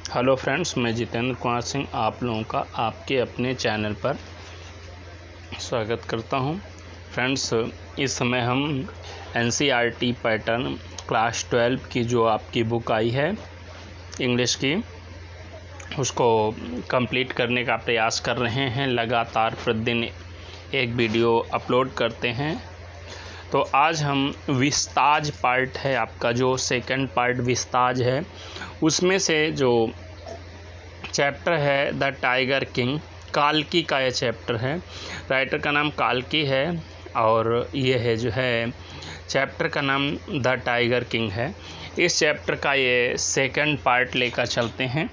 Hello friends, मैं जितेंद्र कुमार सिंह आप लोगों का आपके अपने चैनल पर स्वागत करता हूं। फ्रेंड्स, इस समय हम एनसीईआरटी पैटर्न क्लास 12 की जो आपकी बुक आई है इंग्लिश की, उसको कंप्लीट करने का प्रयास कर रहे हैं। लगातार प्रतिदिन एक वीडियो अपलोड करते हैं। तो आज हम विस्ताज पार्ट है, आपका जो सेकंड पार्ट विस्ताज है, उसमें से जो चैप्टर है द टाइगर किंग, काल्की का ये चैप्टर है। राइटर का नाम काल्की है और ये है जो है चैप्टर का नाम द टाइगर किंग है। इस चैप्टर का ये सेकंड पार्ट लेकर चलते हैं।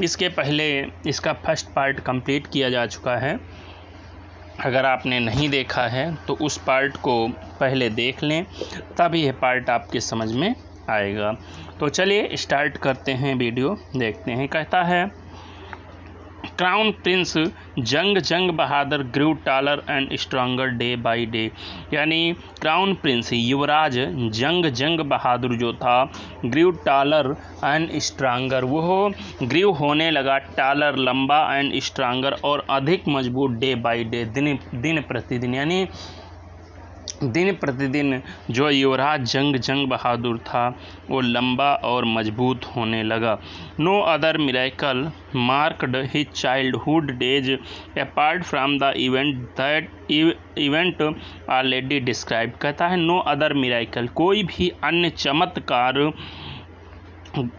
इसके पहले इसका फर्स्ट पार्ट कंप्लीट किया जा चुका है। अगर आपने नहीं देखा है तो उस पार्ट को पहले देख लें, तब यह पार्ट आपके समझ में आएगा। तो चलिए स्टार्ट करते हैं, वीडियो देखते हैं। कहता है, crown prince Jung Bahadur grew taller and stronger day by day. यानी क्राउन प्रिंस युवराज जंग बहादुर जो था, ग्रू टालर एंड स्ट्रांगर, वो ग्रू होने लगा, टालर लंबा, एंड स्ट्रांगर और अधिक मजबूत, डे बाय डे दिन प्रतिदिन। यानी दिन प्रतिदिन जो युवराज जंग बहादुर था वो लंबा और मजबूत होने लगा। No other miracle marked his childhood days apart from the event already describe. कहता है नो अदर मिरेकल, कोई भी अन्य चमत्कार,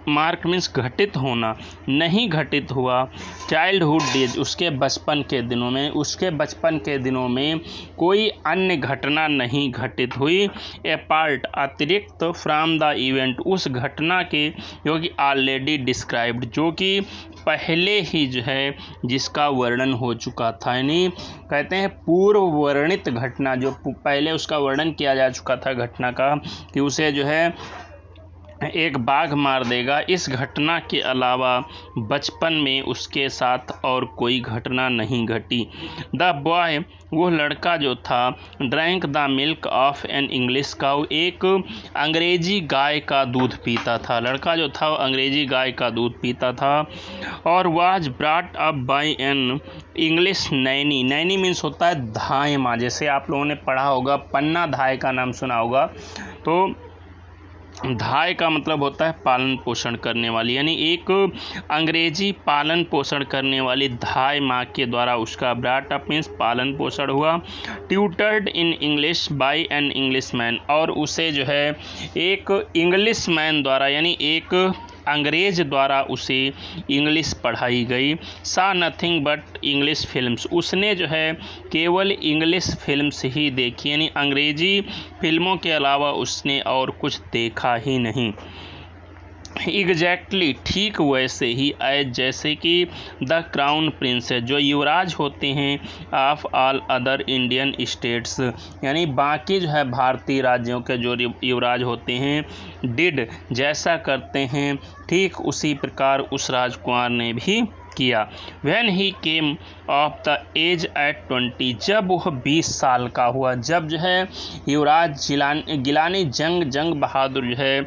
मार्क मीन्स घटित होना, नहीं घटित हुआ। चाइल्डहुड डेज, उसके बचपन के दिनों में कोई अन्य घटना नहीं घटित हुई। ए पार्ट, अतिरिक्त, फ्रॉम द इवेंट, उस घटना के जो कि ऑलरेडी डिस्क्राइब्ड, जो कि पहले ही जो है जिसका वर्णन हो चुका था। यानी कहते हैं पूर्व वर्णित घटना, जो पहले उसका वर्णन किया जा चुका था घटना का, कि उसे जो है एक बाघ मार देगा। इस घटना के अलावा बचपन में उसके साथ और कोई घटना नहीं घटी। द बॉय, वो लड़का जो था, drank the milk of an English cow, एक अंग्रेजी गाय का दूध पीता था। लड़का जो था वो अंग्रेजी गाय का दूध पीता था। और was brought up by an English Naini. Naini means होता है धाय माँ, जैसे आप लोगों ने पढ़ा होगा, पन्ना धाय का नाम सुना होगा। तो धाय का मतलब होता है पालन पोषण करने वाली, यानी एक अंग्रेजी पालन पोषण करने वाली धाय माँ के द्वारा उसका ब्रॉट अप मीन्स पालन पोषण हुआ। Tutored in English by an English man, और उसे जो है एक इंग्लिश मैन द्वारा, यानी एक अंग्रेज द्वारा उसे इंग्लिश पढ़ाई गई। सा नथिंग बट इंग्लिश फिल्म्स, उसने जो है केवल इंग्लिश फिल्म्स ही देखी, यानी अंग्रेजी फिल्मों के अलावा उसने और कुछ देखा ही नहीं। एग्जैक्टली, ठीक वैसे ही, एज जैसे कि द क्राउन प्रिंस है, जो युवराज होते हैं, of all other Indian states, यानी बाकी जो है भारतीय राज्यों के जो युवराज होते हैं, डिड, जैसा करते हैं, ठीक उसी प्रकार उस राजकुमार ने भी किया। When he came of the age at 20, जब वह 20 साल का हुआ, जब जो है युवराज गिलानी जंग बहादुर जो है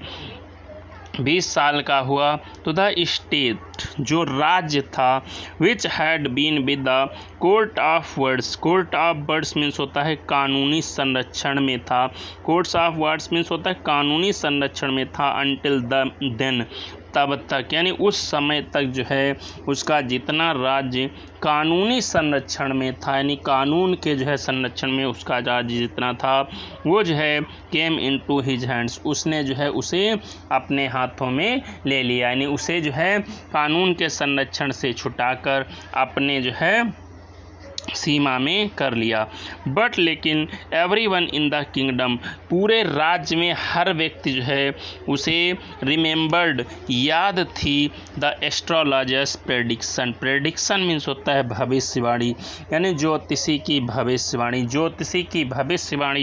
20 साल का हुआ, तो द स्टेट, जो राज्य था, which had been with the court of words, court of words means होता है कानूनी संरक्षण में था, कोर्ट्स ऑफ वर्ड्स मीन्स होता है कानूनी संरक्षण में था, अनटिल देन, तब तक, यानी उस समय तक जो है उसका जितना राज्य कानूनी संरक्षण में था, यानी कानून के जो है संरक्षण में उसका राज्य जितना था, वो जो है केम इनटू हिज हैंड्स, उसने जो है उसे अपने हाथों में ले लिया, यानी उसे जो है कानून के संरक्षण से छुटाकर अपने जो है सीमा में कर लिया। बट लेकिन एवरीवन इन द किंगडम, पूरे राज्य में हर व्यक्ति जो है उसे रिमेंबर्ड, याद थी, the astrologers prediction, prediction means होता है भविष्यवाणी, यानी ज्योतिषी की भविष्यवाणी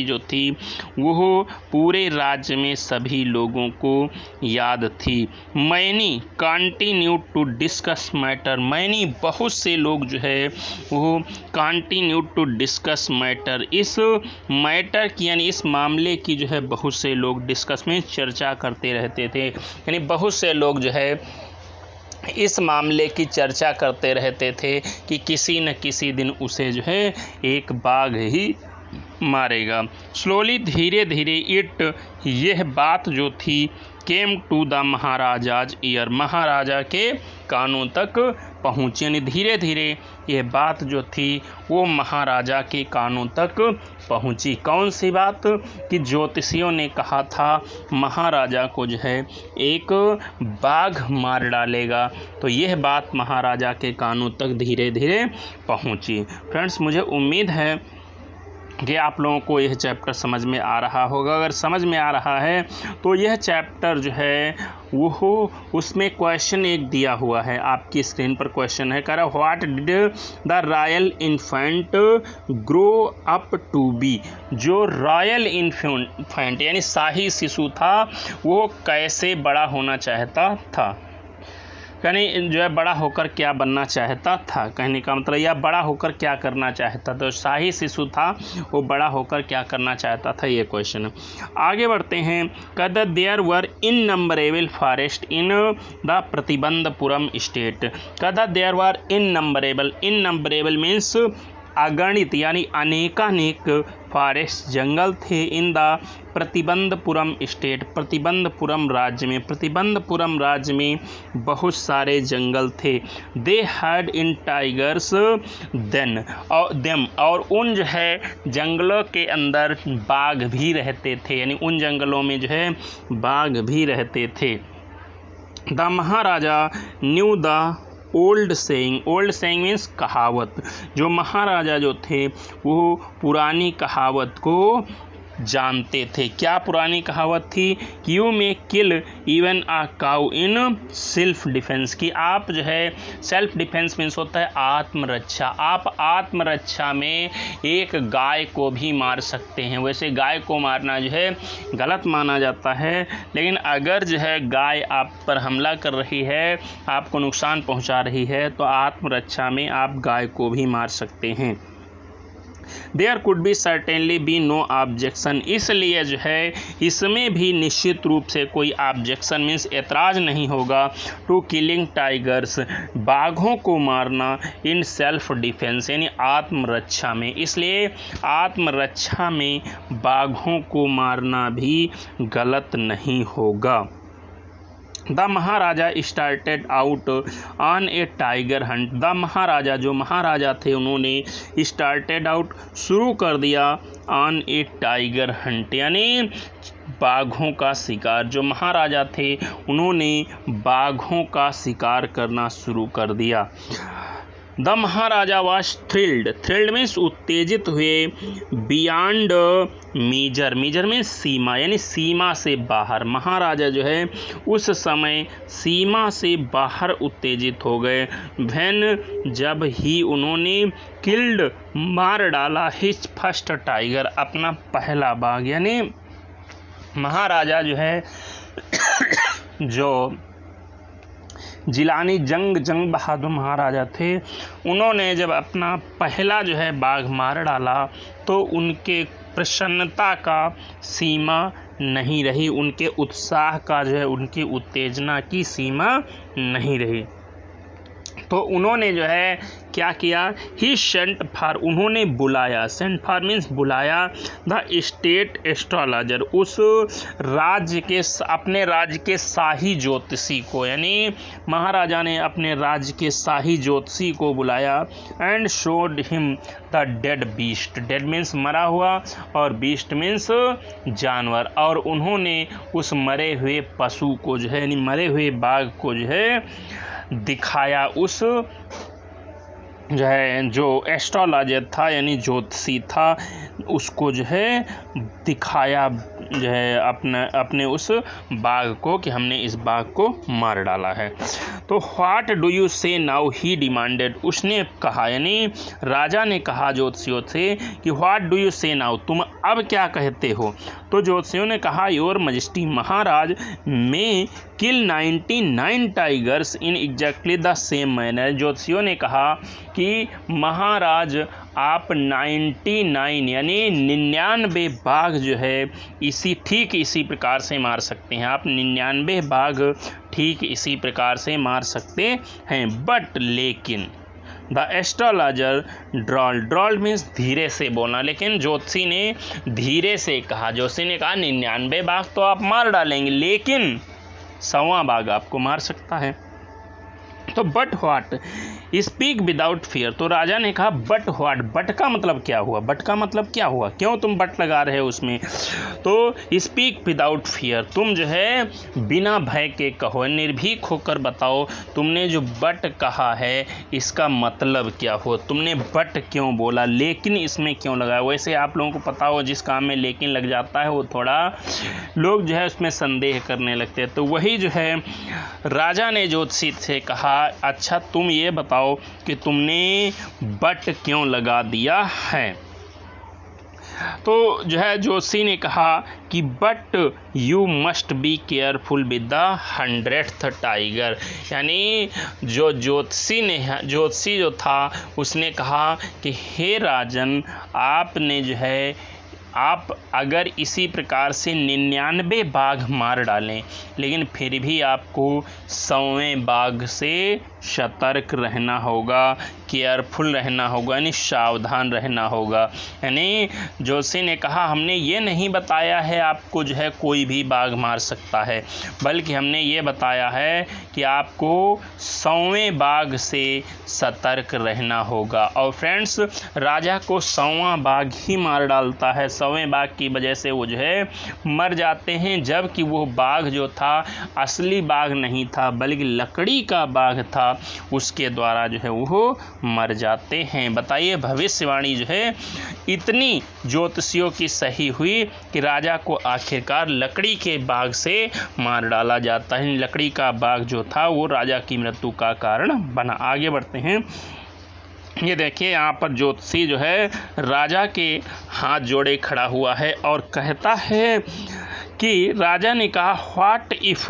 जो थी वो पूरे राज्य में सभी लोगों को याद थी। Many continued to discuss matter, many बहुत से लोग जो है वो कंटिन्यू टू डिस्कस मैटर, इस मैटर की यानी इस मामले की जो है बहुत से लोग डिस्कस में चर्चा करते रहते थे, यानी बहुत से लोग जो है इस मामले की चर्चा करते रहते थे कि किसी न किसी दिन उसे जो है एक बाघ ही मारेगा। स्लोली धीरे धीरे यह बात जो थी came to the Maharaja's year, महाराजा के कानों तक पहुँची, यानी धीरे धीरे यह बात जो थी वो महाराजा के कानों तक पहुँची। कौन सी बात? कि ज्योतिषियों ने कहा था महाराजा को जो है एक बाघ मार डालेगा। तो यह बात महाराजा के कानों तक धीरे धीरे पहुँची। फ्रेंड्स, मुझे उम्मीद है कि आप लोगों को यह चैप्टर समझ में आ रहा होगा। अगर समझ में आ रहा है तो यह चैप्टर जो है वो उसमें क्वेश्चन एक दिया हुआ है, आपकी स्क्रीन पर क्वेश्चन है, कह रहा what did the royal infant grow up to be. जो रॉयल इन्फेंट यानी शाही शिशु था वो कैसे बड़ा होना चाहता था, यानी जो है बड़ा होकर क्या बनना चाहता था, कहने का मतलब या बड़ा होकर क्या करना चाहता था। तो शाही शिशु था वो बड़ा होकर क्या करना चाहता था, ये क्वेश्चन है। आगे बढ़ते हैं। कद there were innumerable forest in the Pratibandhapuram state. कद देयर वर इननंबरेबल मीन्स अगणित यानी अनेकानेक फॉरेस्ट जंगल थे इन द प्रतिबंधपुरम स्टेट, प्रतिबंधपुरम राज्य में, प्रतिबंधपुरम राज्य में बहुत सारे जंगल थे। They had in tigers them और उन जो है जंगलों के अंदर बाघ भी रहते थे, यानी उन जंगलों में जो है बाघ भी रहते थे। The Maharaja new the old saying means कहावत। जो महाराजा जो थे वो पुरानी कहावत को जानते थे। क्या पुरानी कहावत थी? कि you may kill even a cow in self defence, कि आप जो है सेल्फ डिफेंस मीन्स होता है आत्मरक्षा, आप आत्मरक्षा में एक गाय को भी मार सकते हैं। वैसे गाय को मारना जो है गलत माना जाता है, लेकिन अगर जो है गाय आप पर हमला कर रही है, आपको नुकसान पहुंचा रही है, तो आत्मरक्षा में आप गाय को भी मार सकते हैं। There could be certainly be no objection, इसलिए जो है इसमें भी निश्चित रूप से कोई ऑब्जेक्शन मीन्स एतराज नहीं होगा टू किलिंग टाइगर्स, बाघों को मारना इन सेल्फ डिफेंस यानी आत्मरक्षा में। इसलिए आत्मरक्षा में बाघों को मारना भी गलत नहीं होगा। The maharaja started out on a tiger hunt, the maharaja जो महाराजा थे उन्होंने स्टार्टेड आउट शुरू कर दिया ऑन ए टाइगर हंट यानी बाघों का शिकार। जो महाराजा थे उन्होंने बाघों का शिकार करना शुरू कर दिया। The Maharaja was thrilled means उत्तेजित हुए, बियॉन्ड मीजर मीन्स सीमा यानी सीमा से बाहर। महाराजा जो है उस समय सीमा से बाहर उत्तेजित हो गए। व्हेन जब ही उन्होंने किल्ड मार डाला हिज फर्स्ट टाइगर अपना पहला बाघ, यानी महाराजा जो है जो जिलानी जंग बहादुर महाराजा थे, उन्होंने जब अपना पहला जो है बाघ मार डाला तो उनके प्रसन्नता का सीमा नहीं रही, उनके उत्साह का जो है उनकी उत्तेजना की सीमा नहीं रही। तो उन्होंने जो है क्या किया, ही सेंट फॉर उन्होंने बुलाया, सेंट फॉर मीन्स बुलाया, द स्टेट एस्ट्रोलॉजर उस राज्य के अपने राज्य के शाही ज्योतिषी को, यानी महाराजा ने अपने राज्य के शाही ज्योतिषी को बुलाया। And showed him the dead beast, dead means मरा हुआ और बीस्ट मीन्स जानवर, और उन्होंने उस मरे हुए पशु को जो है यानी मरे हुए बाघ को जो है दिखाया। उस जो है जो एस्ट्रोलॉजर था यानी ज्योतिषी था उसको जो है दिखाया जो है अपने उस बाघ को कि हमने इस बाघ को मार डाला है। तो व्हाट डू यू से नाउ ही डिमांडेड, उसने कहा यानी राजा ने कहा ज्योतिषियों से कि व्हाट डू यू से नाउ, तुम अब क्या कहते हो। तो ज्योतिषियों ने कहा योर मजेस्टी महाराज में kill 99 tigers in exactly the same manner. ज्योतिषियों ने कहा कि महाराज आप 99 यानी 99 बाघ जो है ठीक इसी प्रकार से मार सकते हैं। आप 99 बाघ ठीक इसी प्रकार से मार सकते हैं। बट लेकिन द एस्ट्रोलॉजर ड्रॉल्ड मीन्स धीरे से बोलना, लेकिन ज्योतिषी ने धीरे से कहा। ज्योतिषी ने कहा 99 बाघ तो आप मार डालेंगे, लेकिन 100वां बाघ आपको मार सकता है। तो but what, speak without fear. तो राजा ने कहा बट व्हाट, बट का मतलब क्या हुआ, बट का मतलब क्या हुआ, क्यों तुम बट लगा रहे हो उसमें। तो स्पीक विदाउट फियर, तुम जो है बिना भय के कहो, निर्भीक होकर बताओ तुमने जो बट कहा है इसका मतलब क्या हुआ, तुमने बट क्यों बोला, लेकिन इसमें क्यों लगाया। वैसे आप लोगों को पता हो जिस काम में लेकिन लग जाता है वो थोड़ा लोग जो है उसमें संदेह करने लगते हैं। तो वही जो है राजा ने ज्योतिषी से कहा अच्छा तुम ये बताओ कि तुमने बट क्यों लगा दिया है। तो जो है ज्योतिषी ने कहा कि but you must be careful with the 100th tiger. यानी जो ज्योतिषी जो था उसने कहा कि हे राजन, आपने जो है आप अगर इसी प्रकार से 99 बाघ मार डालें, लेकिन फिर भी आपको 100वें बाघ से सतर्क रहना होगा, केयरफुल रहना होगा, यानी सावधान रहना होगा। यानी ज्योतिषी ने कहा हमने ये नहीं बताया है आपको जो है कोई भी बाघ मार सकता है, बल्कि हमने ये बताया है कि आपको 100वें बाघ से सतर्क रहना होगा। और फ्रेंड्स, राजा को 100वां बाघ ही मार डालता है, 100वें बाघ की वजह से वो जो है मर जाते हैं, जबकि वो बाघ जो था असली बाघ नहीं था बल्कि लकड़ी का बाघ था, उसके द्वारा जो है वो मर जाते हैं। बताइए भविष्यवाणी जो है इतनी ज्योतिषियों की सही हुई कि राजा को आखिरकार लकड़ी के बाघ से मार डाला जाता है। लकड़ी का बाघ जो था वो राजा की मृत्यु का कारण बना। आगे बढ़ते हैं। ये देखिए यहाँ पर ज्योतिषी जो है राजा के हाथ जोड़े खड़ा हुआ है और कहता है कि राजा ने कहा व्हाट इफ,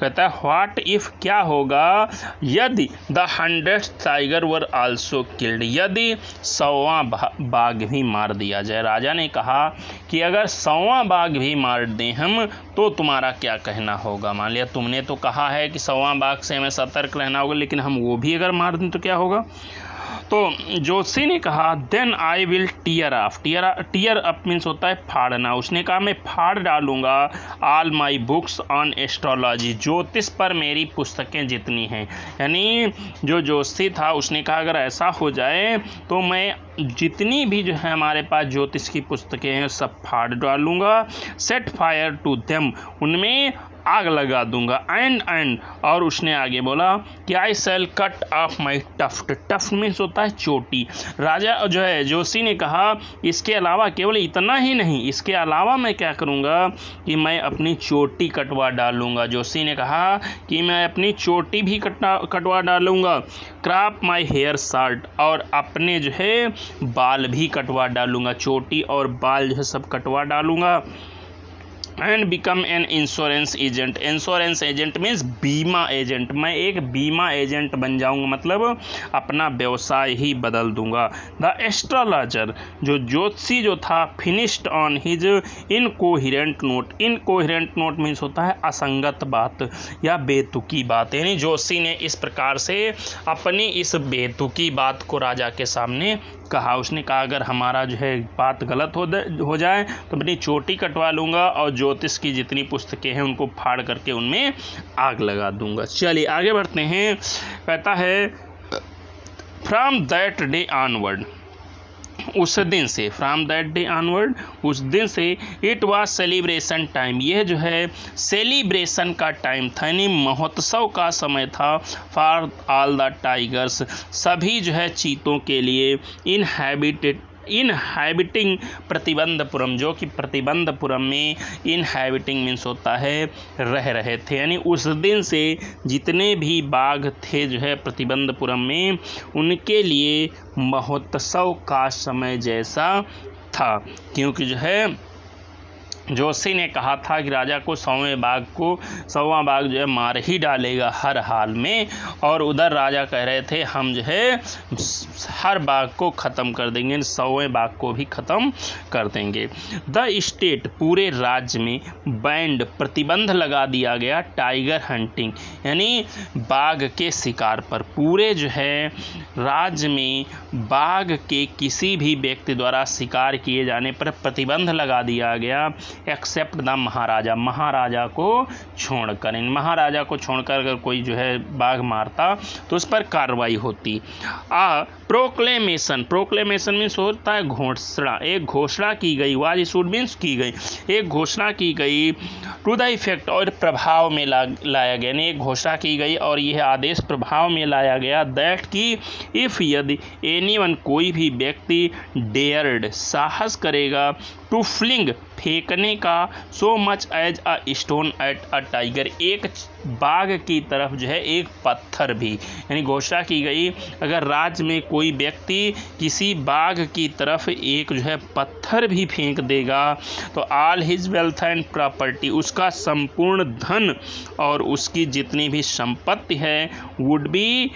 कहता है व्हाट इफ क्या होगा यदि the 100th tiger were also killed, यदि 100वां बाघ भी मार दिया जाए। राजा ने कहा कि अगर 100वां बाघ भी मार दें हम तो तुम्हारा क्या कहना होगा। मान लिया तुमने तो कहा है कि 100वां बाघ से हमें सतर्क रहना होगा, लेकिन हम वो भी अगर मार दें तो क्या होगा। तो ज्योतिषी ने कहा then I will tear off, tear up means होता है फाड़ना। उसने कहा मैं फाड़ डालूंगा all my books on astrology, ज्योतिष पर मेरी पुस्तकें जितनी हैं। यानी जो ज्योतिषी था उसने कहा अगर ऐसा हो जाए तो मैं जितनी भी जो है हमारे पास ज्योतिष की पुस्तकें हैं सब फाड़ डालूंगा। सेट फायर टू देम, उनमें आग लगा दूंगा। एंड और उसने आगे बोला कि I shall cut off my tuft, tuft means होता है चोटी। राजा जो है ज्योतिषी ने कहा इसके अलावा केवल इतना ही नहीं, इसके अलावा मैं क्या करूंगा कि मैं अपनी चोटी कटवा डालूंगा। ज्योतिषी ने कहा कि मैं अपनी चोटी भी कटवा डालूंगा। क्रॉप माई हेयर शॉर्ट, और अपने जो है बाल भी कटवा डालूंगा, चोटी और बाल जो है सब कटवा डालूंगा। And become an insurance agent, insurance agent means बीमा एजेंट, मैं एक बीमा एजेंट बन जाऊंगा, मतलब अपना व्यवसाय ही बदल दूंगा। द एस्ट्रोलॉजर, जो ज्योतिषी जो था, finished on his incoherent note, incoherent note means होता है असंगत बात या बेतुकी बात। यानी ज्योतिषी ने इस प्रकार से अपनी इस बेतुकी बात को राजा के सामने कहा। उसने कहा अगर हमारा जो है बात गलत हो जाए तो अपनी चोटी कटवा लूंगा और ज्योतिष की जितनी पुस्तकें हैं उनको फाड़ करके उनमें आग लगा दूंगा। चलिए आगे बढ़ते हैं। कहता है फ्रॉम दैट डे ऑनवर्ड, उस दिन से, फ्रॉम दैट डे ऑनवर्ड, उस दिन से इट वाज सेलिब्रेशन टाइम, यह जो है सेलिब्रेशन का टाइम था, यानी महोत्सव का समय था। फॉर ऑल द टाइगर्स, सभी जो है चीतों के लिए। इनहैबिटिंग प्रतिबंधपुरम, जो कि प्रतिबंधपुरम में इनहैबिटिंग मीन्स होता है रह रहे थे। यानी उस दिन से जितने भी बाघ थे जो है प्रतिबंधपुरम में, उनके लिए महोत्सव का समय जैसा था, क्योंकि जो है जोशी ने कहा था कि राजा को 100वां बाघ जो है मार ही डालेगा हर हाल में, और उधर राजा कह रहे थे हम जो है हर बाघ को ख़त्म कर देंगे, 100वें बाघ को भी ख़त्म कर देंगे। द स्टेट, पूरे राज्य में बैंड, प्रतिबंध लगा दिया गया टाइगर हंटिंग, यानी बाघ के शिकार पर। पूरे जो है राज्य में बाघ के किसी भी व्यक्ति द्वारा शिकार किए जाने पर प्रतिबंध लगा दिया गया, एक्सेप्ट द महाराजा, महाराजा को छोड़कर। इन महाराजा को छोड़कर अगर कोई जो है बाघ मारता तो उस पर कार्रवाई होती। प्रोक्लेमेशन, प्रोक्लेमेशन मीन्स होता है घोषणा, एक घोषणा की गई, वाज इशूड मीन्स की गई, एक घोषणा की गई, टू द इफेक्ट, और प्रभाव में लाया गया, यानी एक घोषणा की गई और यह आदेश प्रभाव में लाया गया, दैट की इफ, यदि, एनीवन, कोई भी व्यक्ति, डेयर्ड, साहस करेगा, टू फ्लिंग, फेंकने का, so much as a stone at a tiger, एक बाघ की तरफ जो है एक पत्थर भी, यानी घोषणा की गई अगर राज्य में कोई व्यक्ति किसी बाघ की तरफ एक जो है पत्थर भी फेंक देगा तो all his wealth and property, उसका संपूर्ण धन और उसकी जितनी भी संपत्ति है, वुड बी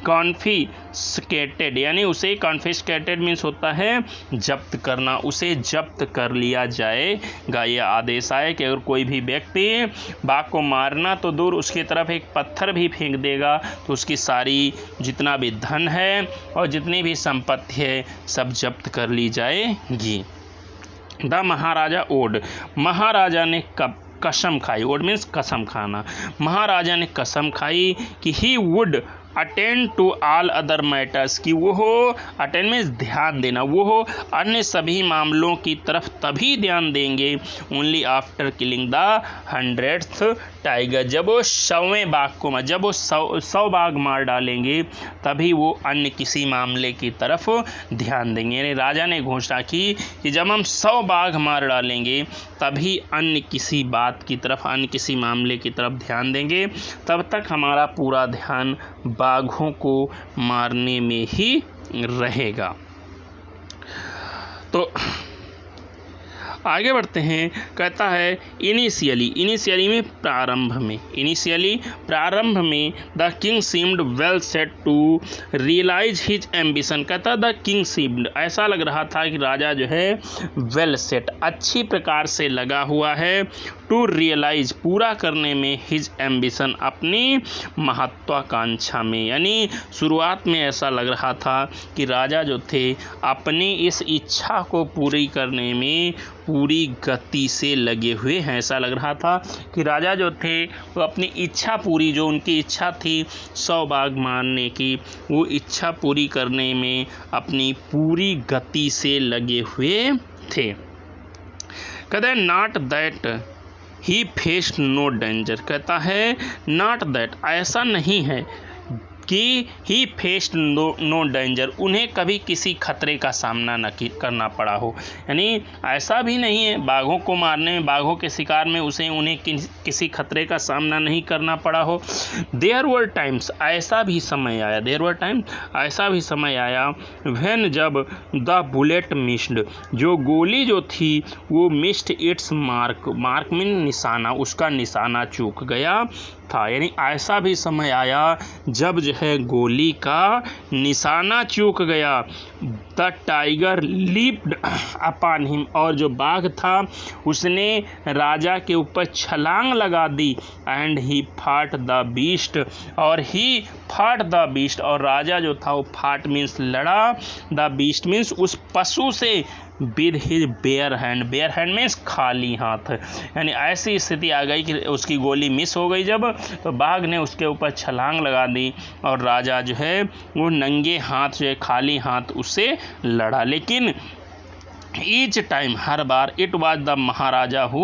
कॉन्फिस्केटेड, यानी उसे कॉन्फिस्केटेड मीन्स होता है जब्त करना, उसे जब्त कर लिया जाएगा। ये आदेश आए कि अगर कोई भी व्यक्ति बाघ को मारना तो दूर, उसकी तरफ एक पत्थर भी फेंक देगा तो उसकी सारी जितना भी धन है और जितनी भी संपत्ति है सब जब्त कर ली जाएगी। द महाराजा ओड, महाराजा ने कसम खाई, ओड मीन्स कसम खाना, महाराजा ने कसम खाई कि he would attend to all other matters, कि वो अटेंड मीन्स ध्यान देना, वो अन्य सभी मामलों की तरफ तभी ध्यान देंगे, only after killing the 100th tiger, जब वो 100वें बाघ को, जब वो 100 बाघ मार डालेंगे तभी वो अन्य किसी मामले की तरफ ध्यान देंगे। यानी राजा ने घोषणा की कि जब हम 100 बाघ मार डालेंगे तभी अन्य किसी बात की तरफ, अन्य किसी मामले की तरफ ध्यान देंगे, तब तक हमारा पूरा ध्यान बाघों को मारने में ही रहेगा। तो आगे बढ़ते हैं, कहता है इनिशियली में प्रारंभ में, इनिशियली प्रारंभ में the king seemed well set to realise his ambition, कहता द किंग सीम्ड, ऐसा लग रहा था कि राजा जो है वेल सेट, अच्छी प्रकार से लगा हुआ है, टू रियलाइज, पूरा करने में, हिज एम्बिशन, अपनी महत्वाकांक्षा में, यानी शुरुआत में ऐसा लग रहा था कि राजा जो थे अपनी इस इच्छा को पूरी करने में पूरी गति से लगे हुए हैं। ऐसा लग रहा था कि राजा जो थे वो अपनी इच्छा पूरी, जो उनकी इच्छा थी 100 बाघ मारने की, वो इच्छा पूरी करने में अपनी पूरी गति से लगे हुए थे। कहते हैं not that he faced no danger, कहता है नॉट दैट, ऐसा नहीं है कि ही फेस्ड नो डेंजर, उन्हें कभी किसी खतरे का सामना न करना पड़ा हो, यानी ऐसा भी नहीं है बाघों को मारने में, बाघों के शिकार में उन्हें किसी खतरे का सामना नहीं करना पड़ा हो। देयर वर टाइम्स, ऐसा भी समय आया, देयर वर टाइम, ऐसा भी समय आया, व्हेन, जब द बुलेट मिस्ड, जो गोली जो थी वो missed it's mark, mark mean निशाना, उसका निशाना चूक गया था, यानी ऐसा भी समय आया जब जो है गोली का निशाना चूक गया। The tiger leaped upon him, और जो बाघ था उसने राजा के ऊपर छलांग लगा दी, एंड ही फाट द बीस्ट, और ही फाट द बीस्ट, और राजा जो था वो फाट मीन्स लड़ा, द बीस्ट मीन्स उस पशु से, with his bare hand, bare hand means खाली हाथ, यानी ऐसी स्थिति आ गई कि उसकी गोली मिस हो गई जब, तो बाघ ने उसके ऊपर छलांग लगा दी और राजा जो है वो नंगे हाथ जो है खाली हाथ उससे लड़ा। लेकिन each time, her bar, it was the Maharaja who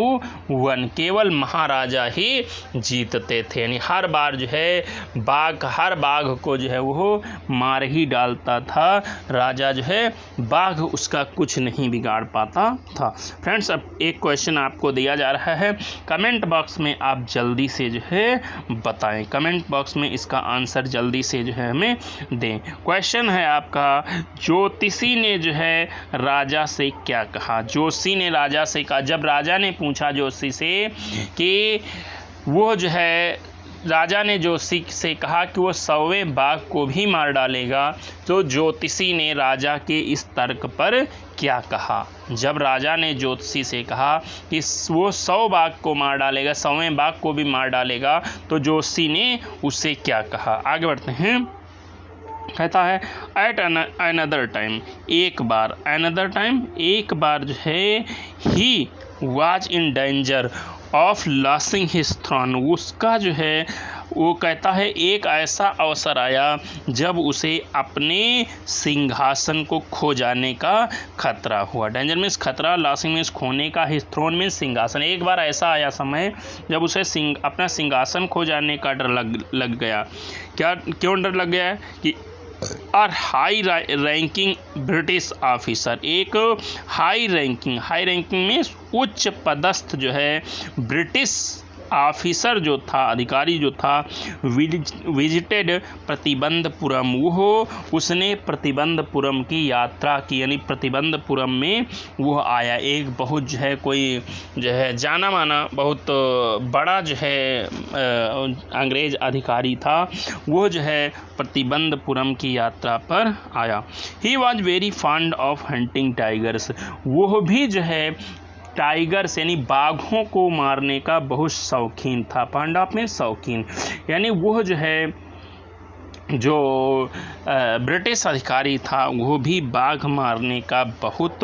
one, केवल महाराजा ही जीतते थे, यानी हर बार जो है बाघ, हर बाघ को जो है वो मार ही डालता था। राजा जो है बाघ उसका कुछ नहीं बिगाड़ पाता था। फ्रेंड्स, अब एक क्वेश्चन आपको दिया जा रहा है, कमेंट बॉक्स में आप जल्दी से जो है बताएं, कमेंट बॉक्स में इसका आंसर जल्दी से जो है हमें दें। क्वेश्चन है आपका, ज्योतिषी ने जो है राजा से क्या कहा? ज्योतिषी ने राजा से कहा, जब राजा ने पूछा ज्योतिषी से कि वो जो है, राजा ने ज्योतिषी से कहा कि वो 100वें बाघ को भी मार डालेगा, तो ज्योतिषी ने राजा के इस तर्क पर क्या कहा? जब राजा ने ज्योतिषी से कहा कि वो 100 बाघ को मार डालेगा, 100वें बाघ को भी मार डालेगा, तो ज्योतिषी ने उससे क्या कहा? आगे बढ़ते हैं। कहता है, एट अनदर टाइम, एक बार, अनदर टाइम एक बार जो है, he was in danger of losing his throne, उसका जो है वो कहता है एक ऐसा अवसर आया जब उसे अपने सिंहासन को खो जाने का खतरा हुआ। डेंजर मीन्स खतरा, लॉसिंग मीन्स खोने का, हिज थ्रोन मीन्स सिंहासन। एक बार ऐसा आया समय जब उसे अपना सिंहासन खो जाने का डर लग गया। क्या, क्यों डर लग गया है? कि और हाई रैंकिंग ब्रिटिश ऑफिसर, एक हाई रैंकिंग में उच्च पदस्थ जो है ब्रिटिश ऑफिसर जो था, अधिकारी जो था, विजिटेड प्रतिबंधपुरम, वो उसने प्रतिबंधपुरम की यात्रा की, यानी प्रतिबंधपुरम में वो आया। एक बहुत जो है कोई जो है जाना माना बहुत बड़ा जो है अंग्रेज अधिकारी था, वो जो है प्रतिबंधपुरम की यात्रा पर आया। He was very fond of hunting tigers, वो भी जो है टाइगर्स यानी बाघों को मारने का बहुत शौकीन था। फॉन्ड ऑफ में शौकीन, यानी वो जो है जो ब्रिटिश अधिकारी था वो भी बाघ मारने का बहुत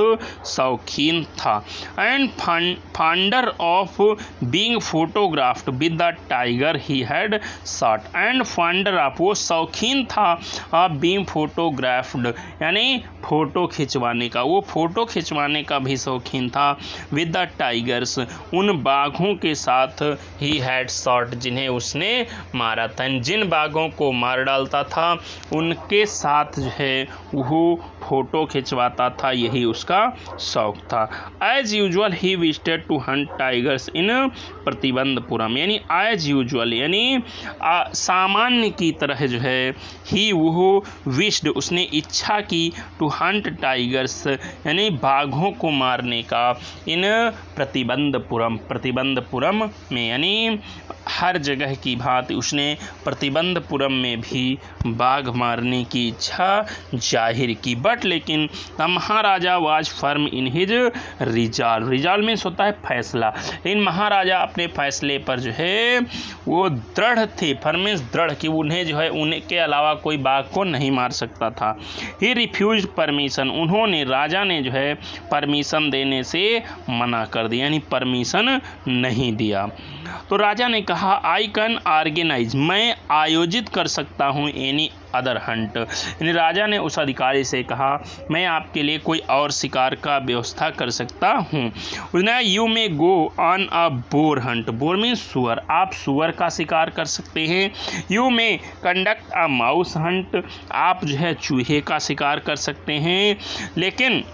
शौकीन था। And founder of being photographed with the tiger he had shot, and founder of, वो शौकीन था ऑफ बीइंग फोटोग्राफ्ड यानी फ़ोटो खिंचवाने का, वो फ़ोटो खिंचवाने का भी शौकीन था। विद द टाइगर्स, उन बाघों के साथ ही हैड शॉट, जिन्हें उसने मारा था। जिन बाघों को मार डालता था उनके साथ जो है वो फ़ोटो खिंचवाता था, यही उसका शौक था। As usual he visited to hunt tigers in Pratibandhapuram, यानी एज यूजुअल यानी सामान्य की तरह जो है, ही वो विश्ड, उसने इच्छा की, टू हंट टाइगर्स यानी बाघों को मारने का, इन प्रतिबंधपुरम में, यानी हर जगह की भांति उसने प्रतिबंधपुरम में भी बाघ मारने की इच्छा जाहिर की। बट लेकिन the Maharaja was firm in his resolve, resolve means होता है फैसला, लेकिन महाराजा अपने फैसले पर जो है वो दृढ़ थे। फर्म मीन्स दृढ़, कि उन्हें जो है उनके अलावा कोई बाघ को नहीं मार सकता था। ही रिफ्यूज परमिशन, उन्होंने, राजा ने जो है परमिशन देने से मना कर दिया, यानी परमिशन नहीं दिया। तो राजा ने कहा, आई कैन ऑर्गेनाइज, मैं आयोजित कर सकता हूँ एनी अदर हंट, यानी राजा ने उस अधिकारी से कहा मैं आपके लिए कोई और शिकार का व्यवस्था कर सकता हूँ। उसने, you may go on a bore Hunt, bore means सुअर, आप सुअर का शिकार कर सकते हैं। You may conduct a mouse Hunt, आप जो है चूहे का शिकार कर सकते हैं। लेकिन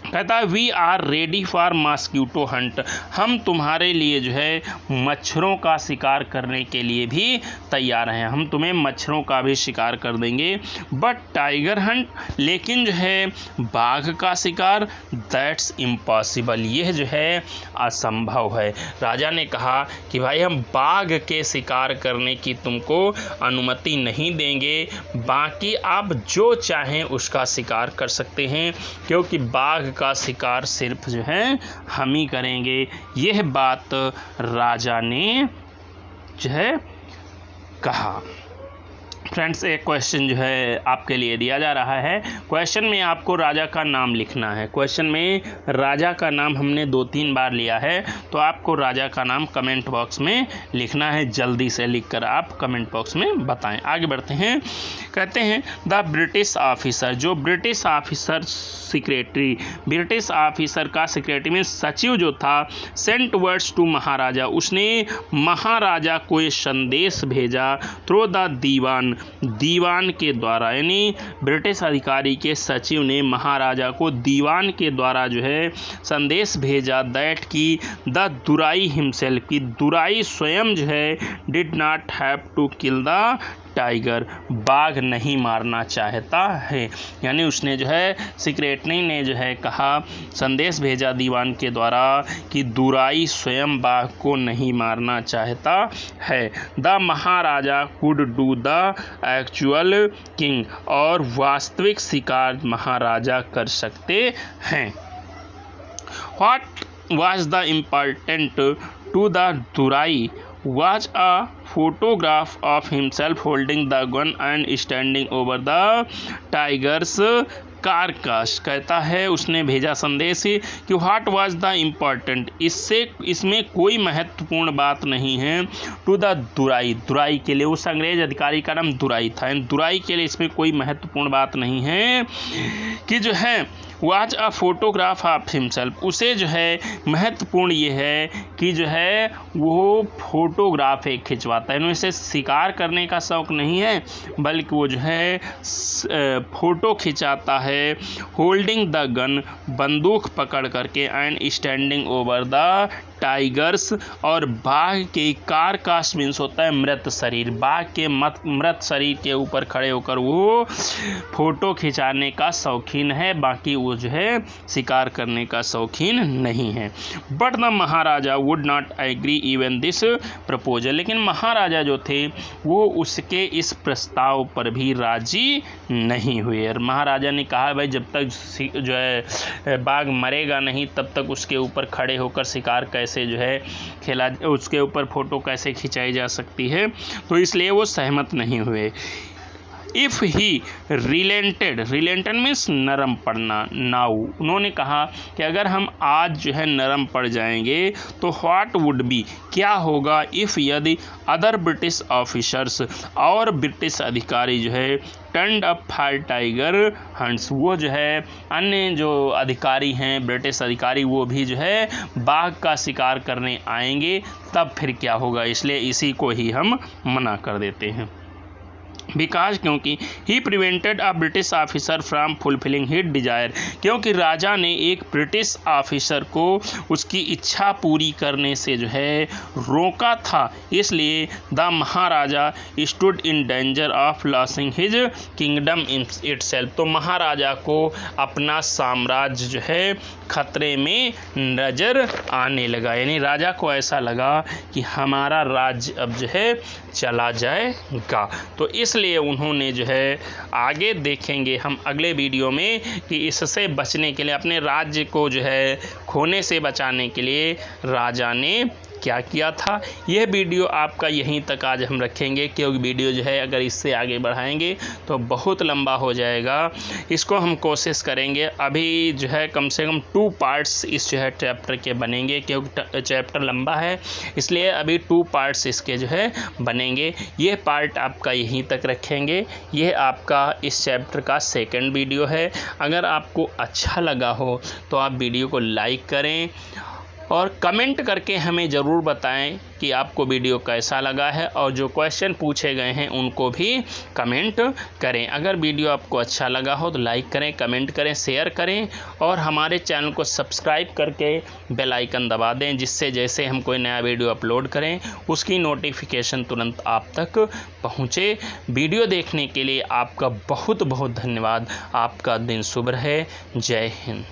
कहता है we are ready for mosquito hunt, हम तुम्हारे लिए जो है मच्छरों का शिकार करने के लिए भी तैयार हैं, हम तुम्हें मच्छरों का भी शिकार कर देंगे। बट टाइगर हंट, लेकिन जो है बाघ का शिकार, दैट्स इम्पॉसिबल, यह जो है असंभव है। राजा ने कहा कि भाई हम बाघ के शिकार करने की तुमको अनुमति नहीं देंगे, बाकी आप जो चाहें उसका शिकार कर सकते हैं, क्योंकि बाघ का शिकार सिर्फ जो है हम ही करेंगे। यह बात राजा ने जो है कहा। फ्रेंड्स, एक क्वेश्चन जो है आपके लिए दिया जा रहा है। क्वेश्चन में आपको राजा का नाम लिखना है। क्वेश्चन में राजा का नाम हमने 2-3 बार लिया है, तो आपको राजा का नाम कमेंट बॉक्स में लिखना है। जल्दी से लिखकर आप कमेंट बॉक्स में बताएं। आगे बढ़ते हैं। कहते हैं द ब्रिटिश ऑफिसर, जो British officer secretary, British officer का सेक्रेटरी में सचिव जो था, सेंट वर्ड्स टू महाराजा, उसने महाराजा को ये संदेश भेजा थ्रू द दीवान, दीवान के द्वारा, यानी ब्रिटिश अधिकारी के सचिव ने महाराजा को दीवान के द्वारा जो है संदेश भेजा दैट की द दुराई हिमसेल्फ, की दुराई स्वयं जो है did not have to kill the tiger, बाघ नहीं मारना चाहता है। यानी उसने जो है सेक्रेटरी ने जो है कहा, संदेश भेजा दीवान के द्वारा कि दुराई स्वयं बाघ को नहीं मारना चाहता है। The Maharaja could do the actual king, और वास्तविक शिकार महाराजा कर सकते हैं। What was the important to the Durai was a photograph of himself holding the gun and standing over the tiger's carcass। कहता है उसने भेजा संदेश कि व्हाट वाज द इम्पॉर्टेंट, इसमें कोई महत्वपूर्ण बात नहीं है। टू द दुराई, दुराई के लिए, उस अंग्रेज अधिकारी का नाम दुराई था, दुराई के लिए इसमें कोई महत्वपूर्ण बात नहीं है कि जो है was a photograph of himself, उसे जो है महत्वपूर्ण ये है कि जो है वो फोटोग्राफ एक खिंचवाता है। इसे शिकार करने का शौक नहीं है, बल्कि वो जो है फोटो खिंचाता है। होल्डिंग द गन, बंदूक पकड़ करके, and standing over the tigers, और बाघ के कारकास मीन्स होता है मृत शरीर, बाघ के मृत शरीर के ऊपर खड़े होकर वो फोटो खिंचाने का शौकीन है, बाकी वो जो है शिकार करने का शौकीन नहीं है। But the Maharaja would not agree even this proposal, लेकिन महाराजा जो थे वो उसके इस प्रस्ताव पर भी राजी नहीं हुए। और महाराजा ने कहा भाई जब तक जो है बाघ मरेगा नहीं तब तक उसके ऊपर खड़े होकर शिकार कैसे जो है खेला, उसके ऊपर फोटो कैसे खिंचाई जा सकती है, तो इसलिए वो सहमत नहीं हुए। इफ़ ही रिलेंटेड, रिलेंटेड मीन्स नरम पड़ना, नाउ, उन्होंने कहा कि अगर हम आज जो है नरम पड़ जाएंगे तो व्हाट वुड बी, क्या होगा, इफ़ यदि अदर ब्रिटिश ऑफिसर्स, और ब्रिटिश अधिकारी जो है turned up for tiger hunts, वो जो है अन्य जो अधिकारी हैं ब्रिटिश अधिकारी वो भी जो है बाघ का शिकार करने आएंगे, तब फिर क्या होगा, इसलिए इसी को ही हम मना कर देते हैं। बिकॉज, क्योंकि he prevented a British officer from fulfilling his desire, क्योंकि राजा ने एक ब्रिटिश ऑफिसर को उसकी इच्छा पूरी करने से जो है रोका था, इसलिए the Maharaja stood in danger of losing his kingdom itself, तो महाराजा को अपना साम्राज्य जो है खतरे में नज़र आने लगा। यानी राजा को ऐसा लगा कि हमारा राज्य अब जो है चला जाएगा, तो इसलिए उन्होंने जो है आगे देखेंगे हम अगले वीडियो में कि इससे बचने के लिए, अपने राज्य को जो है खोने से बचाने के लिए राजा ने क्या किया था। यह वीडियो आपका यहीं तक आज हम रखेंगे, क्योंकि वीडियो जो है अगर इससे आगे बढ़ाएंगे तो बहुत लंबा हो जाएगा। इसको हम कोशिश करेंगे, अभी जो है कम से कम 2 पार्ट्स इस जो है चैप्टर के बनेंगे, क्योंकि चैप्टर लंबा है, इसलिए अभी 2 पार्ट्स इसके जो है बनेंगे। ये पार्ट आपका यहीं तक रखेंगे। ये आपका इस चैप्टर का 2nd वीडियो है। अगर आपको अच्छा लगा हो तो आप वीडियो को लाइक करें और कमेंट करके हमें ज़रूर बताएं कि आपको वीडियो कैसा लगा है, और जो क्वेश्चन पूछे गए हैं उनको भी कमेंट करें। अगर वीडियो आपको अच्छा लगा हो तो लाइक करें, कमेंट करें, शेयर करें, और हमारे चैनल को सब्सक्राइब करके बेल आइकन दबा दें, जिससे जैसे हम कोई नया वीडियो अपलोड करें उसकी नोटिफिकेशन तुरंत आप तक पहुँचे। वीडियो देखने के लिए आपका बहुत बहुत धन्यवाद। आपका दिन शुभ रहे। जय हिंद।